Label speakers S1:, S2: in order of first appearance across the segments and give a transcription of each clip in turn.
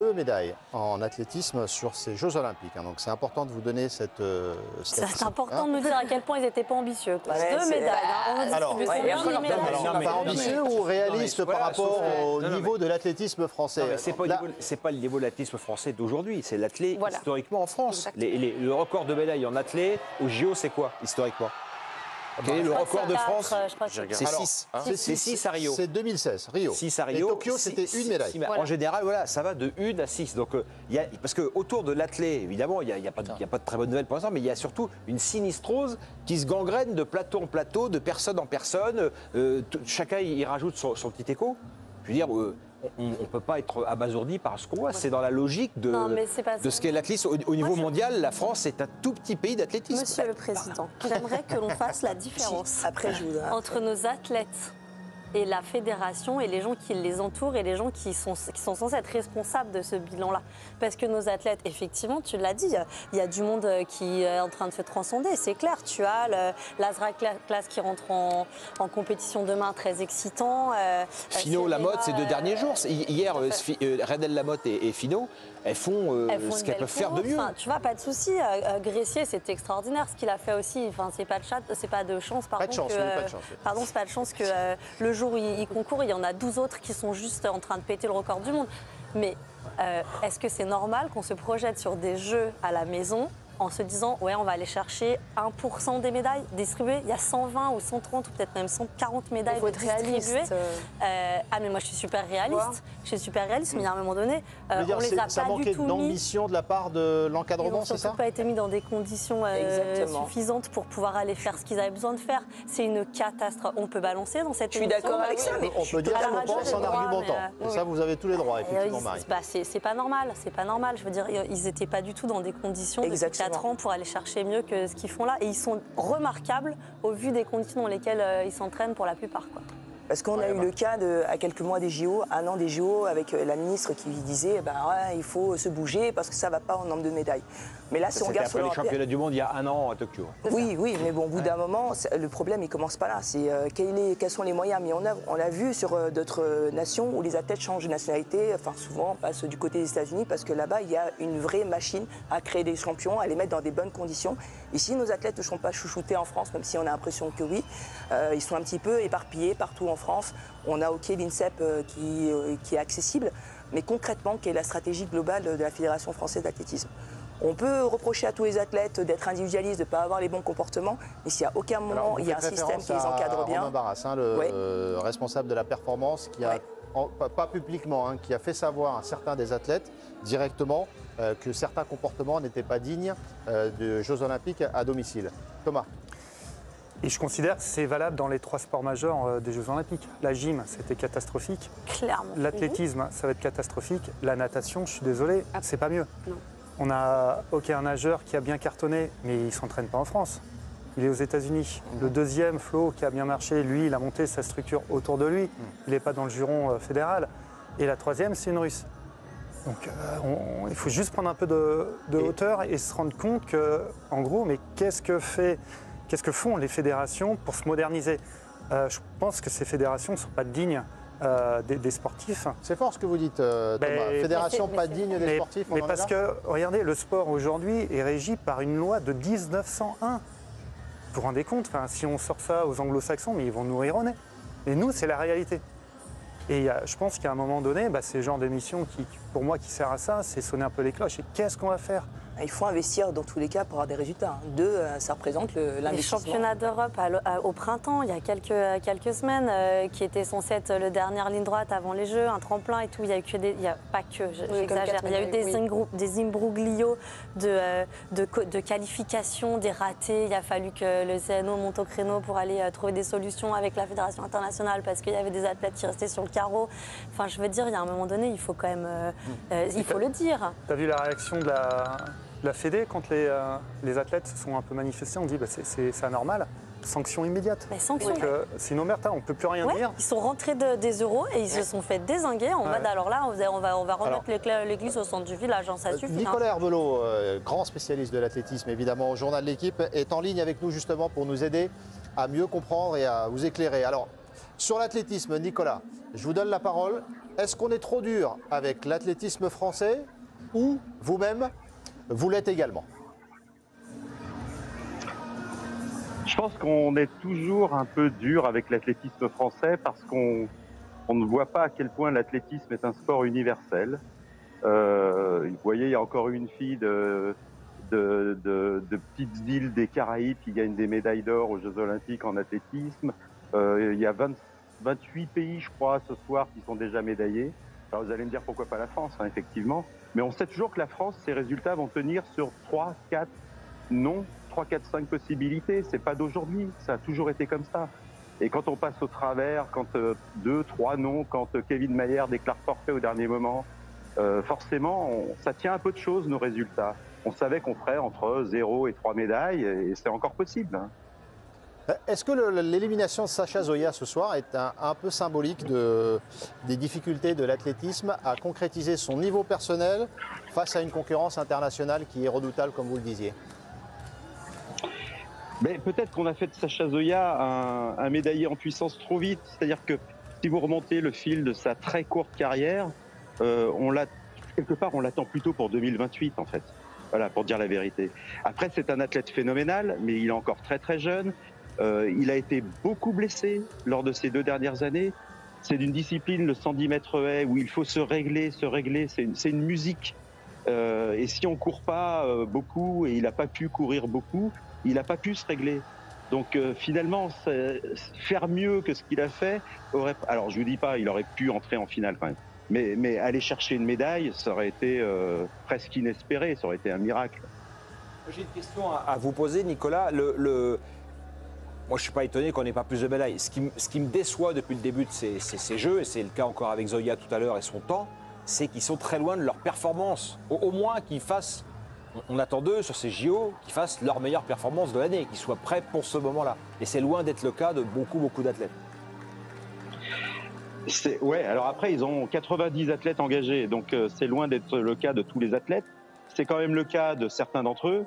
S1: 2 médailles en athlétisme sur ces Jeux Olympiques. Donc c'est important de vous donner cette
S2: C'est important de nous dire à quel point ils n'étaient pas ambitieux.
S3: Ouais,
S2: 2 médailles.
S1: Alors, pas ambitieux ou réaliste par rapport au niveau de l'athlétisme français?
S4: C'est pas le niveau de l'athlétisme français d'aujourd'hui, c'est l'athlète historiquement en France.
S2: Exactement.
S4: Le record de médailles en athlète au JO, c'est quoi historiquement? Quel est le record de France? C'est 6. C'est 6 à Rio.
S1: C'est 2016, Rio.
S4: 6 à Rio.
S1: Et Tokyo, c'était une médaille.
S4: En général, voilà, ça va de 1 à 6. Donc, parce qu'autour de l'athlète, évidemment, il n'y a pas de très bonnes nouvelles pour l'instant, mais il y a surtout une sinistrose qui se gangrène de plateau en plateau, de personne en personne. Chacun y rajoute son petit écho. Je veux dire, on ne peut pas être abasourdi par ce qu'on voit. C'est dans la logique de ce qu'est l'athlétisme. Au niveau mondial, la France est un tout petit pays d'athlétisme.
S2: Monsieur le Président, j'aimerais que l'on fasse la différence entre nos athlètes et la fédération et les gens qui les entourent et les gens qui sont censés être responsables de ce bilan-là. Parce que nos athlètes, effectivement, tu l'as dit, il y a du monde qui est en train de se transcender, c'est clair. Tu as l'Azra Class qui rentre en compétition demain, très excitant.
S4: Finot, Lamotte, ces 2 derniers jours. Hier, Redel Lamotte et Finot, elles font ce qu'elles peuvent faire de mieux.
S2: Enfin, tu vois, pas de souci. Gressier, c'était extraordinaire ce qu'il a fait aussi. Enfin, c'est pas de chance,
S1: Pas de chance,
S2: pardon, c'est pas de chance que le jour où il concourt, il y en a 12 autres qui sont juste en train de péter le record du monde. Mais est-ce que c'est normal qu'on se projette sur des jeux à la maison en se disant, ouais, on va aller chercher 1% des médailles distribuées? Il y a 120 ou 130 ou peut-être même 140 médailles distribuées. Mais moi, je suis super réaliste. Je suis super réaliste, mais à un moment donné, on les a
S1: ça
S2: pas
S1: manquait
S2: du tout
S1: d'ambition de la part de l'encadrement, c'est ça?
S2: Ils n'ont pas été mis dans des conditions suffisantes pour pouvoir aller faire ce qu'ils avaient besoin de faire. C'est une catastrophe. On peut balancer dans cette émission.
S3: Je suis d'accord avec ça, mais
S1: on peut dire ce qu'on pense en argumentant. Et ça, vous avez tous les droits, effectivement, Marie.
S2: C'est pas normal, c'est pas normal. Je veux dire, ils n'étaient pas du tout dans des conditions depuis 4 ans pour aller chercher mieux que ce qu'ils font là. Et ils sont remarquables au vu des conditions dans lesquelles ils s'entraînent pour la plupart, quoi.
S3: Parce qu'on a eu le cas à quelques mois des JO, 1 an des JO, avec la ministre qui disait il faut se bouger parce que ça ne va pas en nombre de médailles. Mais là, si on regarde
S4: sur les championnats du monde il y a 1 an à Tokyo.
S3: Oui, mais bon, au bout d'un moment, le problème, il ne commence pas là. C'est quels sont les moyens mis en œuvre. On l'a vu sur d'autres nations où les athlètes changent de nationalité, enfin souvent passent du côté des États-Unis parce que là-bas, il y a une vraie machine à créer des champions, à les mettre dans des bonnes conditions. Ici, nos athlètes ne sont pas chouchoutés en France, même si on a l'impression que oui. Ils sont un petit peu éparpillés partout en France. On a l'INSEP qui est accessible, mais concrètement, quelle est la stratégie globale de la Fédération française d'athlétisme? On peut reprocher à tous les athlètes d'être individualistes, de ne pas avoir les bons comportements, mais s'il n'y a aucun moment, il y a un système qui les encadre bien.
S1: Romain Barras, le responsable de la performance, qui a, pas publiquement, qui a fait savoir à certains des athlètes directement que certains comportements n'étaient pas dignes de Jeux Olympiques à domicile. Thomas.
S5: Et je considère que c'est valable dans les 3 sports majeurs des Jeux Olympiques. La gym, c'était catastrophique.
S2: Clairement.
S5: L'athlétisme, ça va être catastrophique. La natation, je suis désolé, c'est pas mieux.
S2: Non.
S5: On a un nageur qui a bien cartonné, mais il ne s'entraîne pas en France. Il est aux États-Unis. Le deuxième, Flo, qui a bien marché, lui, il a monté sa structure autour de lui. Il n'est pas dans le giron fédéral. Et la troisième, c'est une Russe. Donc il faut juste prendre un peu de hauteur et se rendre compte que, en gros, mais qu'est-ce que font les fédérations pour se moderniser? Je pense que ces fédérations ne sont pas dignes des sportifs.
S1: C'est fort ce que vous dites, Thomas. Fédération pas digne des sportifs.
S5: Mais parce que, regardez, le sport aujourd'hui est régi par une loi de 1901. Vous vous rendez compte, si on sort ça aux anglo-saxons, mais ils vont nous rire au nez. Et nous, c'est la réalité. Et je pense qu'à un moment donné, c'est le genre d'émission qui, pour moi, qui sert à ça, c'est sonner un peu les cloches. Et qu'est-ce qu'on va faire?
S3: Il faut investir dans tous les cas pour avoir des résultats. 2, ça représente l'investissement.
S2: Les championnats d'Europe au printemps, il y a quelques semaines, qui était censé être le dernière ligne droite avant les Jeux, un tremplin et tout. Il y a eu que il y a pas que, j'exagère. Il y a eu des imbroglios de qualification, des ratés. Il a fallu que le CNO monte au créneau pour aller trouver des solutions avec la Fédération internationale parce qu'il y avait des athlètes qui restaient sur le carreau. Enfin, je veux dire, il y a un moment donné, il faut quand même, il faut le dire.
S5: Tu as vu la réaction de la Fédé quand les athlètes se sont un peu manifestés? On dit c'est anormal. Sanction immédiate.
S2: Sanction.
S5: C'est une omerta, on ne peut plus rien dire.
S2: Ils sont rentrés des euros et ils se sont fait dézinguer en mode alors là on va remettre l'église au centre du village, ça suffit.
S1: Nicolas Herbelot, grand spécialiste de l'athlétisme évidemment au journal de l'équipe, est en ligne avec nous justement pour nous aider à mieux comprendre et à vous éclairer. Alors sur l'athlétisme, Nicolas, je vous donne la parole. est-ce qu'on est trop dur avec l'athlétisme français ou vous-même, vous l'êtes également?
S6: Je pense qu'on est toujours un peu dur avec l'athlétisme français parce qu'on ne voit pas à quel point l'athlétisme est un sport universel. Vous voyez, il y a encore eu une fille de petites îles des Caraïbes qui gagne des médailles d'or aux Jeux Olympiques en athlétisme. Il y a 28 pays, je crois, ce soir qui sont déjà médaillés. Alors vous allez me dire pourquoi pas la France, hein, effectivement. Mais on sait toujours que la France, ses résultats vont tenir sur 3, 4, 5 possibilités. C'est pas d'aujourd'hui, ça a toujours été comme ça. Et quand on passe au travers, quand 2, 3 noms, quand Kevin Mayer déclare forfait au dernier moment, forcément, ça tient un peu de choses, nos résultats. On savait qu'on ferait entre 0 et 3 médailles, et c'est encore possible. Hein.
S1: Est-ce que l'élimination de Sacha Zoya ce soir est un peu symbolique des difficultés de l'athlétisme à concrétiser son niveau personnel face à une concurrence internationale qui est redoutable, comme vous le disiez?
S6: Mais peut-être qu'on a fait de Sacha Zoya un médaillé en puissance trop vite. C'est-à-dire que si vous remontez le fil de sa très courte carrière, quelque part on l'attend plutôt pour 2028 en fait. Voilà, pour dire la vérité. Après, c'est un athlète phénoménal, mais il est encore très très jeune. Il a été beaucoup blessé lors de ces 2 dernières années. C'est d'une discipline, le 110 mètres haies, où il faut se régler. C'est une musique. Et si on court pas beaucoup, et il n'a pas pu courir beaucoup, il n'a pas pu se régler. Donc finalement, faire mieux que ce qu'il a fait aurait... Alors je vous dis pas, il aurait pu entrer en finale quand même. Mais aller chercher une médaille, ça aurait été presque inespéré, ça aurait été un miracle.
S4: J'ai une question à vous poser, Nicolas. Moi, je ne suis pas étonné qu'on n'ait pas plus de médailles. Ce qui me déçoit depuis le début de ces Jeux, et c'est le cas encore avec Zoya tout à l'heure et son temps, c'est qu'ils sont très loin de leur performance. Au moins qu'ils fassent, on attend d'eux sur ces JO, qu'ils fassent leur meilleure performance de l'année, qu'ils soient prêts pour ce moment-là. Et c'est loin d'être le cas de beaucoup d'athlètes.
S6: Ouais, alors après, ils ont 90 athlètes engagés, donc c'est loin d'être le cas de tous les athlètes. C'est quand même le cas de certains d'entre eux.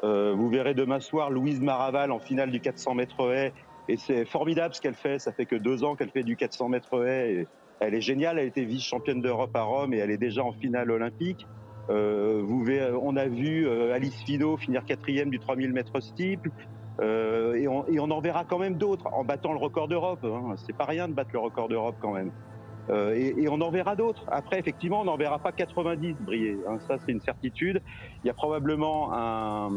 S6: Vous verrez demain soir Louise Maraval en finale du 400 mètres haies, et c'est formidable ce qu'elle fait. Ça fait que 2 ans qu'elle fait du 400 mètres haies. Et elle est géniale, elle a été vice-championne d'Europe à Rome et elle est déjà en finale olympique. On a vu Alice Finot finir 4e du 3000 mètres steeple. Et on en verra quand même d'autres en battant le record d'Europe. Hein. C'est pas rien de battre le record d'Europe quand même. Et on en verra d'autres. Après, effectivement, on n'en verra pas 90 briller. Hein. Ça, c'est une certitude. Il y a probablement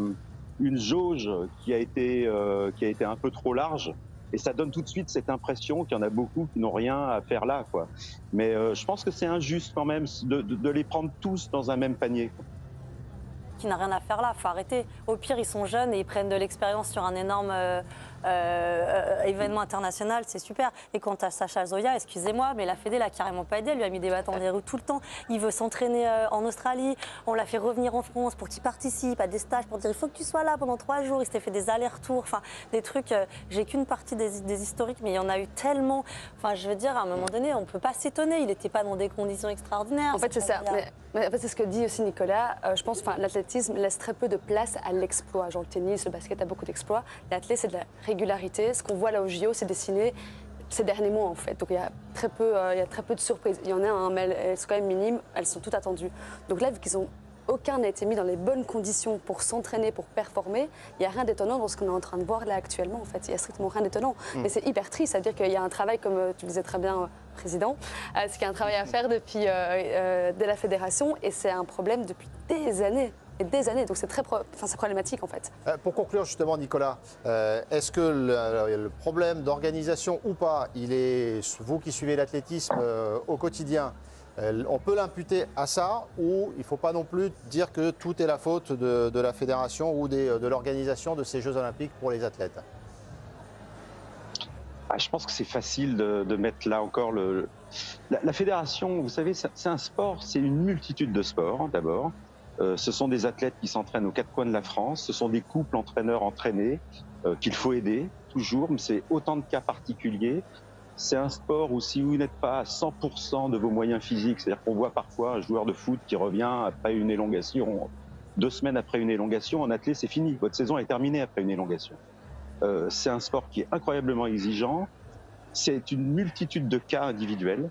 S6: une jauge qui a été un peu trop large. Et ça donne tout de suite cette impression qu'il y en a beaucoup qui n'ont rien à faire là, quoi. Mais je pense que c'est injuste quand même de les prendre tous dans un même panier.
S2: Qui n'a rien à faire là, il faut arrêter. Au pire, ils sont jeunes et ils prennent de l'expérience sur un énorme événement international, c'est super. Et quant à Sacha Zoya, excusez-moi, mais la Fédé l'a carrément pas aidé, elle lui a mis des bâtons dans les roues tout le temps. Il veut s'entraîner en Australie, on l'a fait revenir en France pour qu'il participe à des stages, pour dire il faut que tu sois là pendant 3 jours, il s'était fait des allers-retours, enfin des trucs, j'ai qu'une partie des historiques, mais il y en a eu tellement, enfin je veux dire, à un moment donné, on peut pas s'étonner, il n'était pas dans des conditions extraordinaires.
S7: En fait, c'est ça. Mais en fait, c'est ce que dit aussi Nicolas. Je pense que l'athlétisme laisse très peu de place à l'exploit. Genre le tennis, le basket a beaucoup d'exploits. L'athlète, c'est de la régularité. Ce qu'on voit là au JO, c'est dessiné ces derniers mois, en fait. Donc il y a très peu de surprises. Il y en a, mais elles sont quand même minimes. Elles sont toutes attendues. Donc là, vu qu'ils ont aucun n'a été mis dans les bonnes conditions pour s'entraîner, pour performer, il n'y a rien d'étonnant dans ce qu'on est en train de voir là actuellement. En fait, il n'y a strictement rien d'étonnant. Mais c'est hyper triste, c'est-à-dire qu'il y a un travail, comme tu le disais très bien, Président, c'est qu'il y a un travail à faire depuis de la fédération et c'est un problème depuis des années. Et des années, donc c'est problématique en fait.
S1: Pour conclure justement, Nicolas, est-ce que le problème d'organisation ou pas, il est vous qui suivez l'athlétisme au quotidien, on peut l'imputer à ça ou il ne faut pas non plus dire que tout est la faute de la fédération ou de l'organisation de ces Jeux Olympiques pour les athlètes?
S6: Je pense que c'est facile de mettre là encore la fédération. Vous savez, c'est un sport, c'est une multitude de sports d'abord. Ce sont des athlètes qui s'entraînent aux 4 coins de la France. Ce sont des couples entraîneurs-entraînés qu'il faut aider toujours, mais c'est autant de cas particuliers. C'est un sport où si vous n'êtes pas à 100% de vos moyens physiques, c'est-à-dire qu'on voit parfois un joueur de foot qui revient après une élongation, 2 semaines après une élongation, en athlète c'est fini, votre saison est terminée après une élongation. C'est un sport qui est incroyablement exigeant, c'est une multitude de cas individuels.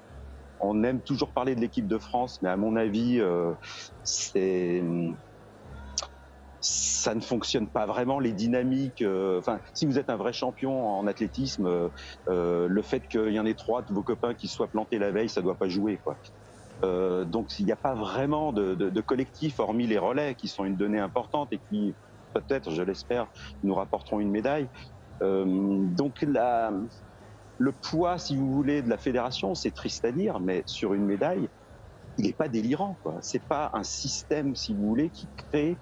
S6: On aime toujours parler de l'équipe de France, mais à mon avis, ça ne fonctionne pas vraiment, les dynamiques. Si vous êtes un vrai champion en athlétisme, le fait qu'il y en ait 3 de vos copains qui soient plantés la veille, ça ne doit pas jouer, quoi. Donc il n'y a pas vraiment de collectif, hormis les relais, qui sont une donnée importante et qui, peut-être, je l'espère, nous rapporteront une médaille. Donc le poids, si vous voulez, de la fédération, c'est triste à dire, mais sur une médaille, il n'est pas délirant, quoi. C'est pas un système, si vous voulez, qui crée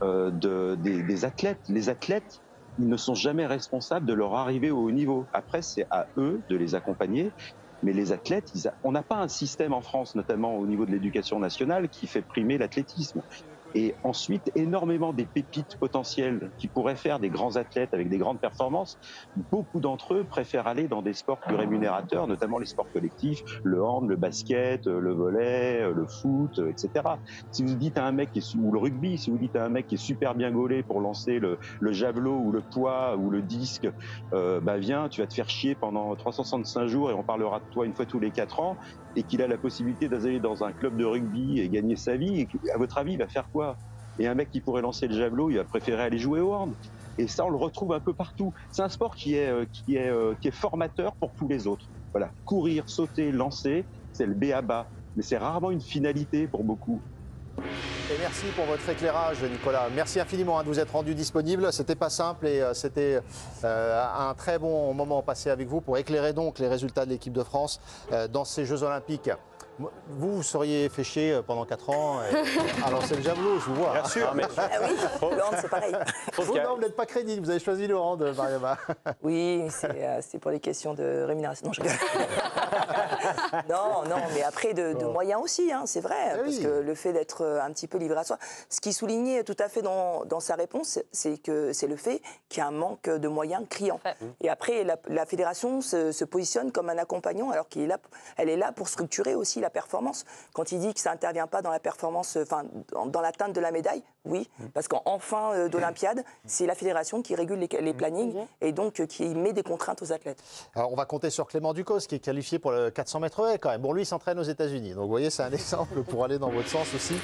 S6: des athlètes. Les athlètes, ils ne sont jamais responsables de leur arrivée au haut niveau. Après, c'est à eux de les accompagner. Mais les athlètes, on n'a pas un système en France, notamment au niveau de l'éducation nationale, qui fait primer l'athlétisme. Et ensuite, énormément des pépites potentielles qui pourraient faire des grands athlètes avec des grandes performances, beaucoup d'entre eux préfèrent aller dans des sports plus rémunérateurs, notamment les sports collectifs, le hand, le basket, le volley, le foot, etc. Si vous dites à un mec, ou le rugby, si vous dites à un mec qui est super bien gaulé pour lancer le javelot ou le poids ou le disque, viens, tu vas te faire chier pendant 365 jours et on parlera de toi une fois tous les 4 ans, et qu'il a la possibilité d'aller dans un club de rugby et gagner sa vie, et à votre avis, il va faire quoi? Et un mec qui pourrait lancer le javelot, il va préférer aller jouer au hand. Et ça, on le retrouve un peu partout. C'est un sport qui est formateur pour tous les autres. Voilà, courir, sauter, lancer, c'est le b.a.-ba. Mais c'est rarement une finalité pour beaucoup.
S1: Et merci pour votre éclairage, Nicolas. Merci infiniment de vous être rendu disponible. C'était pas simple et c'était un très bon moment passé avec vous pour éclairer donc les résultats de l'équipe de France dans ces Jeux Olympiques. Vous seriez fait chier pendant 4 ans à lancer le javelot, je vous vois.
S4: Bien sûr, mais
S3: Ah oui, le hand, c'est pareil.
S1: Vous, non, vous n'êtes pas crédible, vous avez choisi le hand, Mariama.
S3: Oui, c'est pour les questions de rémunération. Non, je rigole. non, mais après de moyens aussi, hein, c'est vrai, parce que le fait d'être un petit peu livré à soi. Ce qui soulignait tout à fait dans sa réponse, c'est que c'est le fait qu'il y a un manque de moyens criant. Et après, la fédération se positionne comme un accompagnant, alors elle est là pour structurer aussi la performance. Quand il dit que ça n'intervient pas dans la performance, dans l'atteinte de la médaille, oui, parce qu'en fin d'Olympiade, c'est la fédération qui régule les plannings et donc qui met des contraintes aux athlètes.
S1: Alors on va compter sur Clément Ducos qui est qualifié pour le 400 mètres haies quand même. Bon, lui il s'entraîne aux États-Unis, donc vous voyez c'est un exemple pour aller dans votre sens aussi.